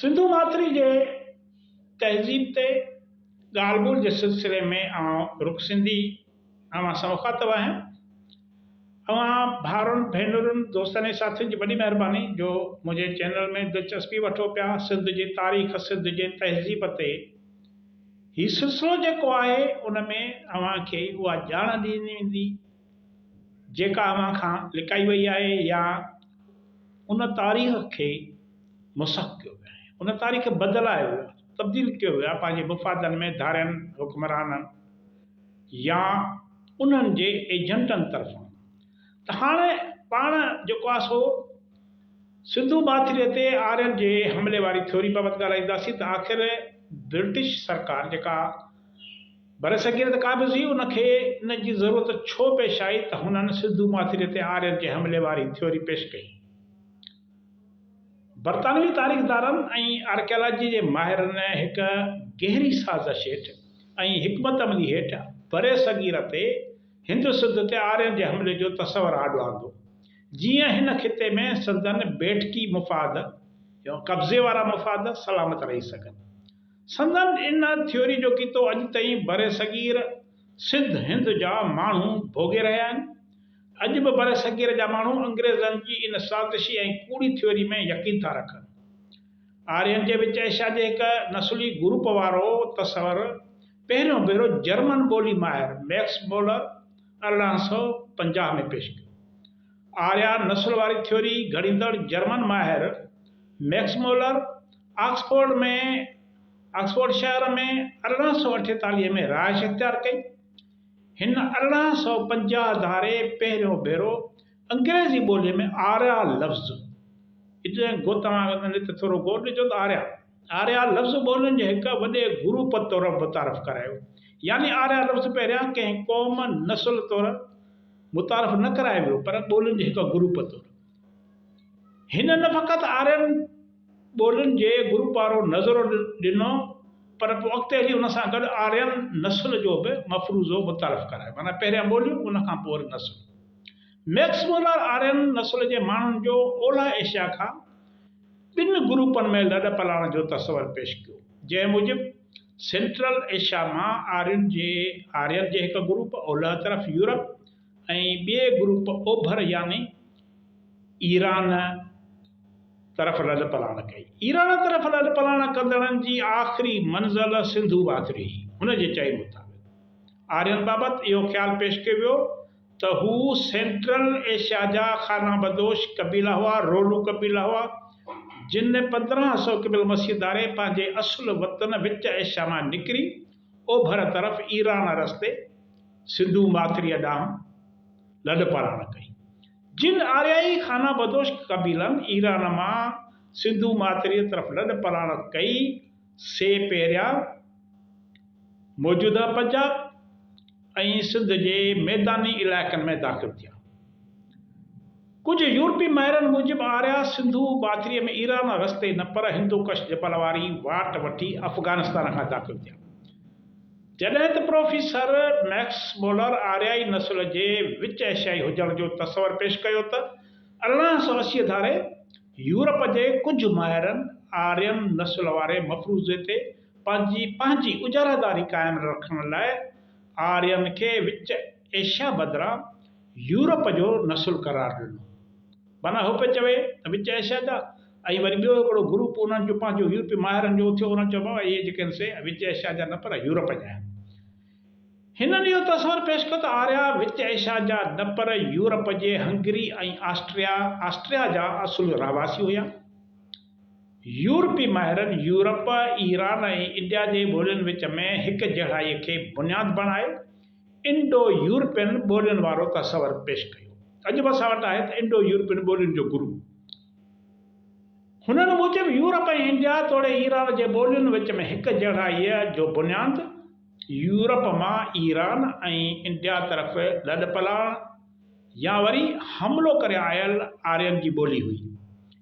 सिंधु माथरी जे तहज़ीब ते ॻाल्हि ॿोल जे सिलसिले में रुख सिंधी सां मुखातब आहियां। भाउरनि भेनरुनि दोस्तनि ऐं साथियुनि जी वॾी महिरबानी जो मुंहिंजे चैनल में दिलचस्पी वठो पिया। सिंध जी तारीख़, सिंध जे तहज़ीब ते हीउ सिलसिलो जेको आहे उन में अव्हांखे उहा ॼाण ॾिनी वेंदी जेका अव्हां खां लिकाई वई आहे या उन तारीख़ खे मुसख़ कयो वियो आहे, उन तारीख़ बदिलायो वियो आहे, तब्दील कयो वियो आहे पंहिंजे मुफ़ादनि में, धारियनि, हुक्मराननि या उन्हनि जे एजेंटनि तरफ़ां। त हाणे पाण जेको आहे सो सिंधु माथिरीअ ते आर्यन जे हमले वारी थ्योरी बाबति ॻाल्हाईंदासीं। त आख़िर ब्रिटिश सरकार जेका बरसगीरत क़ाबिज़ हुई उनखे इन जी ज़रूरत छो पेश आई त हुननि सिंधु माथिरीअ ते आर्यन जे हमले वारी थ्योरी पेश कई। बरतानवी तारीख़दारनि ऐं आर्कियालॉजी जे माहिरनि हिक गहरी साज़िश हेठि ऐं हिकमत अमली हेठि बरे सगीर ते हिंद सिंध ते आर्यन जे हमले जो तस्वर आॾो आंदो, जीअं हिन खिते में संदन बेठकी मुफ़ाद या कब्ज़े वारा मुफ़ाद सलामत रही सघनि। संदन इन थ्योरी जो कीतो अॼु ताईं बरे सगीर सिंध हिंद जा माण्हू भोॻे रहिया आहिनि। अॼु बि बरे सगीर जा माण्हू अंग्रेज़नि जी इन साज़िशी ऐं कूड़ी थ्योरी में यकीन था रखनि। आर्यन जे विच एशिया जे हिक नस्ली ग्रुप वारो तस्वर पहिरियों भेरो जर्मन ॿोली माहिर मैक्स मोलर 1850 में पेश कयो। आर्या नस्ल वारी थ्योरी घड़ींदड़ जर्मन माहिर मैक्स मोलर ऑक्सफोर्ड शहर में 1848 में रहाइश इख्तियार कई। हिन 1850 धारे पहिरियों भेरो अंग्रेज़ी ॿोलीअ में आर्या लफ़्ज़ थोरो गौर ॾिजो त आर्या लफ़्ज़ ॿोलियुनि जे हिक वॾे ग्रुप तौर मुतारफ़ करायो। यानी आर्या लफ़्ज़ पहिरियां कंहिं क़ौम नस्ल तौर मुतारफ़ न करायो वियो पर ॿोलियुनि जे हिक ग्रुप तौर। हिन न फ़क़ति आर्यन ॿोलियुनि जे ग्रुप वारो नज़रो ॾिनो पर पोइ अॻिते हली हुन सां गॾु आर्यन नस्ल जो बि मफ़रूज़ो मुतारफ़ करायो, माना पहिरियां ॿोलियूं उन खां पोइ वरी नस्ल। मैक्स मोलर आर्यन नस्ल जे माण्हुनि जो ओलह एशिया खां ॿिनि ग्रुपनि में लॾ पलाण जो तस्वर पेश कयो, जंहिं मूजिबि सेंट्रल एशिया मां आर्यन जे हिकु ग्रुप ओलह तरफ़ यूरोप ऐं ॿिए ग्रुप ओभर यानी ईरान तरफ़ लॾ पलाण कई। ईरान तरफ़ लॾ पलाण कंदड़नि जी आख़िरी मंज़िल सिंधु माथिरी हुन जे चए मुताबिक़ आर्यन बाबति इहो ख़्यालु पेश कयो वियो त हू सेंट्रल एशिया जा खाना बदोश कबीला हुआ, रोलू कबीला हुआ, जिन 1500 क़िबल मसीह धारे पंहिंजे असुल वतन विच एशिया मां निकिरी ओभर तरफ़ ईरान रस्ते सिंधु माथिरीअ ॾांहुं लॾ पलाण कई। जिन आर्याई खाना बदोश कबीलनि ईरान मां सिंधु माथिरीअ तरफ़ लॾ पलाण कई से पहिरियां मौजूदा पंजाब ऐं सिंध जे मैदानी इलाइक़नि में दाख़िल थिया। कुझु यूरोपी माहिरनि मूजिबि आर्या सिंधु माथिरीअ में ईरान रस्ते न पर हिंदुकश जबल वारी वाट वठी अफ़गानिस्तान खां दाख़िल थिया। जॾहिं त प्रोफेसर मैक्स मोलर आर्याई नस्ल जे विच एशियाई हुजण जो तस्वर पेश कयो त 1880 धारे यूरोप जे कुझु माहिरनि आर्यन नस्ल वारे मफ़रूज़े ते पंहिंजी उजारादारी क़ाइमु रखण लाइ आर्यन खे विच एशिया बदिरां यूरोप जो नस्ल करार ॾिनो। माना हू पियो चवे त विच एशिया जा ऐं वरी ॿियो हिकिड़ो ग्रुप उन्हनि जो पंहिंजो यूरोपी माहिरनि जो थियो, उन्हनि चयो बाबा इहे जेके आहिनि से विच एशिया जा न पर यूरोप जा आहिनि। हिननि इहो तस्वर पेश कयो त आर्या विच एशिया जा न पर यूरोप जे हंगरी ऐं ऑस्ट्रिया जा असुल रहवासी हुया। यूरोपी माहिरनि यूरोप, ईरान ऐं इंडिया जे ॿोलियुनि विच में हिक जहिड़ाईअ खे बुनियादु बणाए इंडो यूरोपियन ॿोलियुनि वारो तस्वर पेश कयो। अॼु बि असां वटि आहे त इंडो यूरोपियन ॿोलियुनि जो ग्रुप। हुननि मूजिबि यूरोप ऐं इंडिया तोड़े ईरान जे ॿोलियुनि विच में हिक जहिड़ाईअ जो बुनियादु यूरोप मां ईरान ऐं इंडिया तरफ़ लॾ पलाण या वरी हमिलो करे आयल आर्यन जी ॿोली हुई।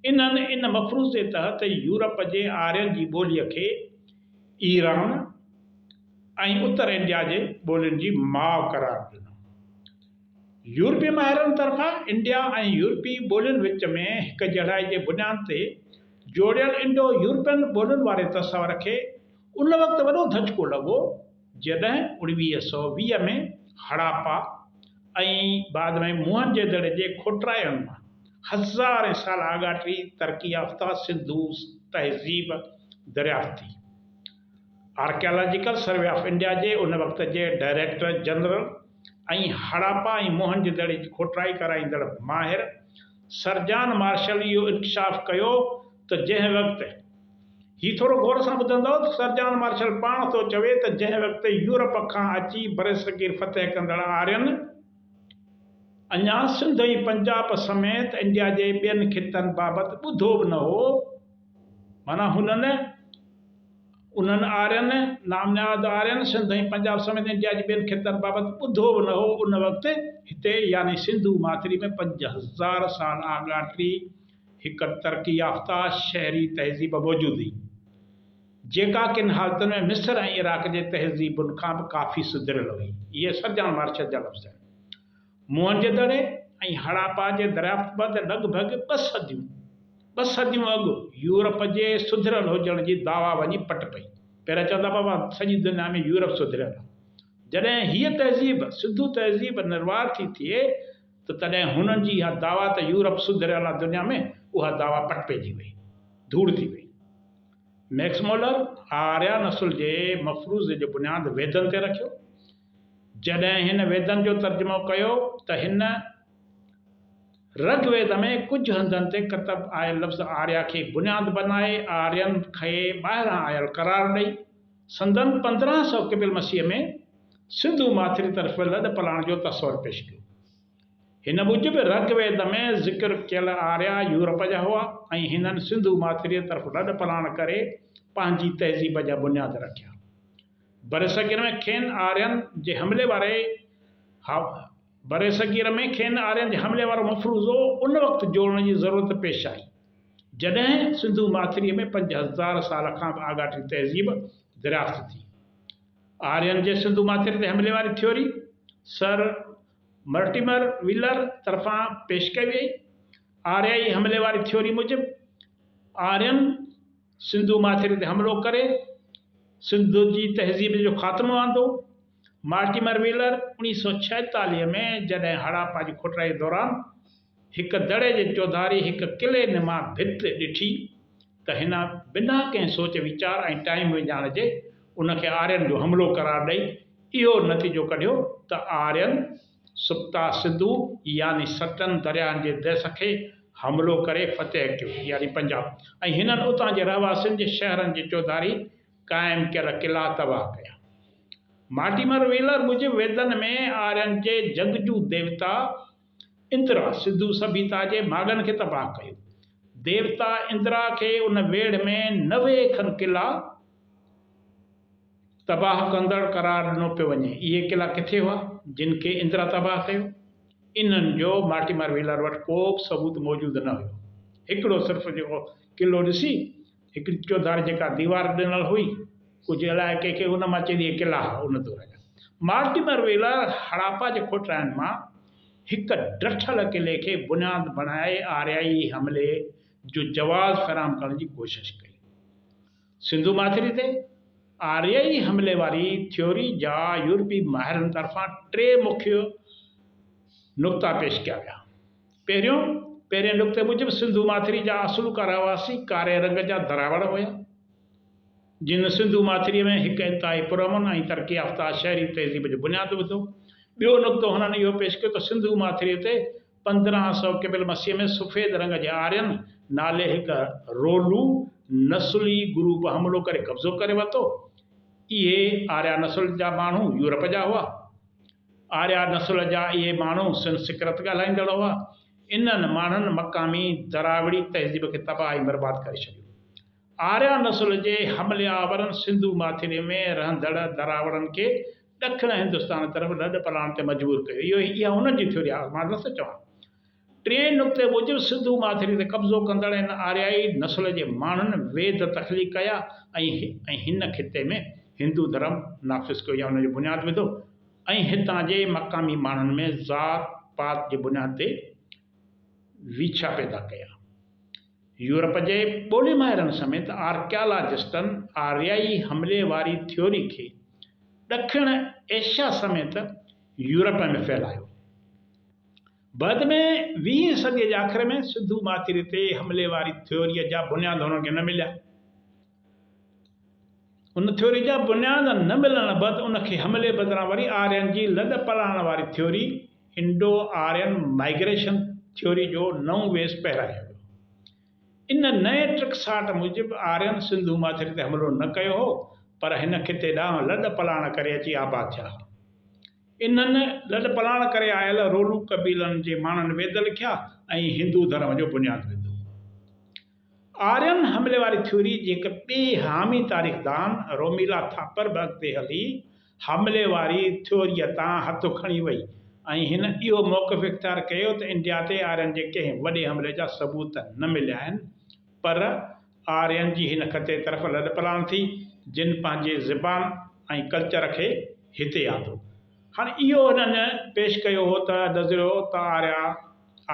इन्हनि इन मफ़रूज़ जे तहत यूरोप जे आर्यन जी ॿोलीअ खे ईरान ऐं उत्तर इंडिया जे ॿोलियुनि जी माउ करार ॾिनो। यूरोपी माहिरनि तरफ़ां इंडिया ऐं यूरोपी ॿोलियुनि विच में हिक जहिड़ाई जे बुनियाद ते जोड़ियल इंडो यूरोपियन ॿोलियुनि वारे तसवर खे उन वक़्तु वॾो धचको लॻो जॾहिं 1920 में हड़ापा ऐं बाद में मोहनजोदड़ो जे खोटराइनि मां हज़ारे साल आॻाटी तरक़ी याफ़्ता सिंधु तहज़ीब दरियाफ़्त थी। आर्कियोलॉजिकल सर्वे ऑफ इंडिया जे उन वक़्त जे डायरेक्टर जनरल ऐं हड़ापा ऐं मोहनजोदड़ो जी खोटराई कराईंदड़ माहिर सरजान मार्शल इहो इंकशाफ़ कयो त जंहिं वक़्तु ही थोरो गौर सां ॿुधंदव त सरजान मार्शल पाण थो चवे त जंहिं वक़्तु यूरोप खां अची बरसगीर फतह कंदड़ आर्यन अञा सिंध ऐं पंजाब समेत इंडिया जे ॿियनि खितनि बाबति ॿुधो बि न हो। माना उन्हनि आर्यन नामनियाद आर्यन सिंध ऐं पंजाब समेत इंडिया जे ॿियनि खितनि बाबति ॿुधो बि न हो। उन वक़्तु हिते यानी सिंधु माथिरी में 5000 साल आॻाटी हिकु तरक़ी याफ़्ता शहरी तहज़ीब मौजूदु हुई जेका किन हालतुनि में मिस्र ऐं इराक जे तहज़ीबुनि खां बि काफ़ी सुधरियल हुई। इहे सरजान मार्शल जा लफ़्ज़ आहिनि। मोहनजोदड़ो ऐं हड़ापा जे दरियाफ़्त बैदि लॻभॻि ॿ सदियूं अॻु यूरोप जे सुधरियल हुजण जी दावा वञी पट पई। पहिरियों चवंदा बाबा सॼी दुनिया में यूरोप सुधरियल आहे। जॾहिं हीअ तहज़ीब सिंधु तहज़ीब निर्वार थी थिए त तॾहिं हुननि जी इहा दावा त यूरोप सुधरियल आहे दुनिया में, उहा दावा पट पइजी वई, धूड़ थी वई। मैक्स मुलर आर्या नस्ल जे मफ़रूज़ जो बुनियादु वेदनि ते रखियो। जॾहिं हिन वेदनि जो तर्जुमो कयो त हिन ऋग्वेद में कुझु हंधनि ते कतब आयल लफ़्ज़ आर्या खे बुनियादु बनाए आर्यन खे ॿाहिरां आयल करार ॾेई संदन 1500 क़िबल मसीह में सिंधु माथिरी तरफ़ लॾ पलाण जो तस्वर पेश कयो। हिन मूजिबि ऋग्वेद में ज़िक्र कयल आर्या यूरोप जा हुआ ऐं हिननि सिंधु माथिरीअ तरफ़ लॾ पलाण करे पंहिंजी तहज़ीब जा बुनियाद रखिया। बरसगीर में खेनि आर्यन जे हमले वारो मफ़रूज़ो उन वक़्तु जोड़ण जी ज़रूरत पेश आई जॾहिं सिंधु माथिरीअ में 5000 साल खां बि आॻाटी तहज़ीब दरियाफ़्त थी। आर्यन जे सिंधु माथिरी ते हमले वारी थ्योरी सर मर्टिमर व्हीलर तरफ़ां पेश कई वई। आर्याई हमले वारी थ्योरी मूजिबि आर्यन सिंधु माथिरी ते हमिलो करे सिंधु जी तहज़ीब जो ख़ात्मो आंदो। मार्टिमर व्हीलर 1946 में जॾहिं हड़ापा जी खोटराई दौरान हिकु दड़े जे चौधारी हिकु किले नुमा भित ॾिठी त हिन बिना कंहिं सोच वीचार ऐं टाइम विञाइण जे उनखे आर्यन जो हमिलो करार ॾेई इहो नतीजो कढियो त आर्यन सुप्ता सिंधु यानी सतनि दरियाहनि जे देस खे हमिलो करे फतह कयो यानी पंजाब ऐं हिननि उतां जे रहवासियुनि जे शहरनि जी चौधारी क़ाइमु कयल क़िला तबाह कया। मार्टिमर व्हीलर मूजिबि वेदनि में आर्यन जे जंगजू देवता इंद्रा सिंधु सभ्यता जे मागनि खे तबाह कयो। देवता इंद्रा खे उन वेड़ में 90 खनि क़िला तबाह कंदड़ करार ॾिनो पियो वञे। इहे क़िला किथे हुआ जिन खे इंदिरा तबाह कयो? इन्हनि जो मार्टिमर व्हीलर वटि को बि सबूत मौजूदु न हुयो। हिकिड़ो सिर्फ़ु जेको क़िलो ॾिसी हिकिड़ी चौधारी जेका दीवार ॾिनल हुई कुझु अलाए कंहिंखे उन मां चई क़िला उन दौर जा। मार्टिमर व्हीलर हड़ापा जे खोटराइनि मां हिकु डठल क़िले खे बुनियादु बणाए आर्याई हमले जो जवाज़ फ़राहम करण जी कोशिशि कई। सिंधु माथिरी ते आर्याई हमले वारी थ्योरी जा यूरोपी माहिरनि तरफ़ां 3 मुख्य नुक़्ता पेश कया विया। पहिरें नुक़्ते मूजिबि सिंधु माथिरी जा असुलका रहवासी कारे रंग जा दरावड़ हुया जिन सिंधु माथिरीअ में हिकु इंतिहाई पुरअमन ऐं तरक़ी याफ़्ता शहरी तहज़ीब जो बुनियादु विधो। ॿियो नुक़्तो हुननि इहो पेश कयो त सिंधु माथिरीअ ते 1500 क़िबल मसीह में सफ़ेद रंग जे आर्यन नाले हिकु रोलू नस्ली ग्रुप हमिलो करे कब्ज़ो करे वरितो। इहे आर्या नस्ल जा माण्हू यूरोप जा हुआ। आर्या नस्ल जा इहे माण्हू संस्कृत ॻाल्हाईंदड़ हुआ। इन्हनि माण्हुनि मक़ामी दरावड़ी तहज़ीब खे तबाह ऐं बर्बाद करे छॾियो। आर्या नस्ल जे हमले आवरनि सिंधु माथिरे में रहंदड़ दरावड़नि खे ॾखिण हिंदुस्तान तरफ़ लॾ पलाण ते मजबूर कयो। इहा उन्हनि जी थ्योरी आहे, मां नथो चवां। 3 नुक़्ते मूजिबि सिंधु माथिरी ते कब्ज़ो कंदड़ इन आर्याई नस्ल जे माण्हुनि वेद तख़लीक़ कया ऐं हिन खिते में हिंदू धर्म नाफ़िज़ कयो या हुनजो बुनियादु विधो ऐं हितां जे मक़ामी माण्हुनि में ज़ात पात जे बुनियाद ते वीछा पैदा कया। यूरोप जे ॿोली माहिरनि समेत आर्कियालॉजिस्टनि आर्याई हमले वारी थ्योरी खे ॾखिण एशिया समेत यूरोप में फैलायो। बाद में 20वीं सदीअ जे आख़िर में सिंधु माथिरी ते हमले वारी थ्योरीअ जा बुनियाद हुननि खे न मिलिया। उन थ्योरी जा बुनियाद न मिलण बैदि उनखे हमले बदिरां वरी आर्यन जी लॾ पलाण वारी theory Indo Aryan migration theory जो नओं वेस पहिरायो वियो। इन नए ट्रिकसाट मूजिबि आर्यन सिंधु माथिरी ते हमलो न कयो हो, पर हिन खिते ॾांहुं लॾ पलाण करे अची आबाद थिया। इन्हनि लॾ पलाण करे आयल रोलू कबीलनि जे माण्हुनि वेद लिखिया ऐं हिंदू धर्म जो बुनियादु विधो। आर्यन हमले वारी थ्योरी जी हिकु ॿी हामी तारीख़दान रोमिला थापर बि अॻिते हली हमले वारी थ्योरीअ तां हथु खणी वई ऐं हिन इहो मौक़िफ़ इख़्तियार कयो त इंडिया ते आर्यन जे कंहिं वॾे हमले जा सबूत न मिलिया आहिनि, पर आर्यन जी हिन ख़ते तरफ़ लॾ पलाण थी जिन पंहिंजे ज़बान ऐं कल्चर खे हिते आंदो। हाणे इहो हिननि पेश कयो हो त नज़रियो त आर्या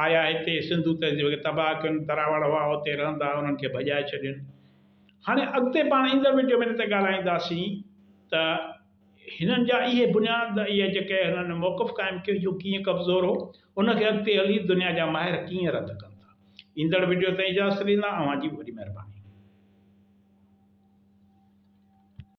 आया हिते सिंधु तहज़ीब खे तबाह कनि, तरावड़ हुआ हुते रहंदा, उन्हनि खे भॼाए छॾियुनि। हाणे अॻिते पाण ईंदड़ वीडियो में ते ॻाल्हाईंदासीं त हिननि जा इहे बुनियाद इहे जेके हिननि मौक़िफ़ क़ाइमु कयो इहो कीअं कमज़ोर हो, उनखे अॻिते हली दुनिया जा माहिर कीअं रद्द कनि था। ईंदड़ वीडियो ताईं इजाज़त ॾींदा। अव्हां जी वॾी महिरबानी।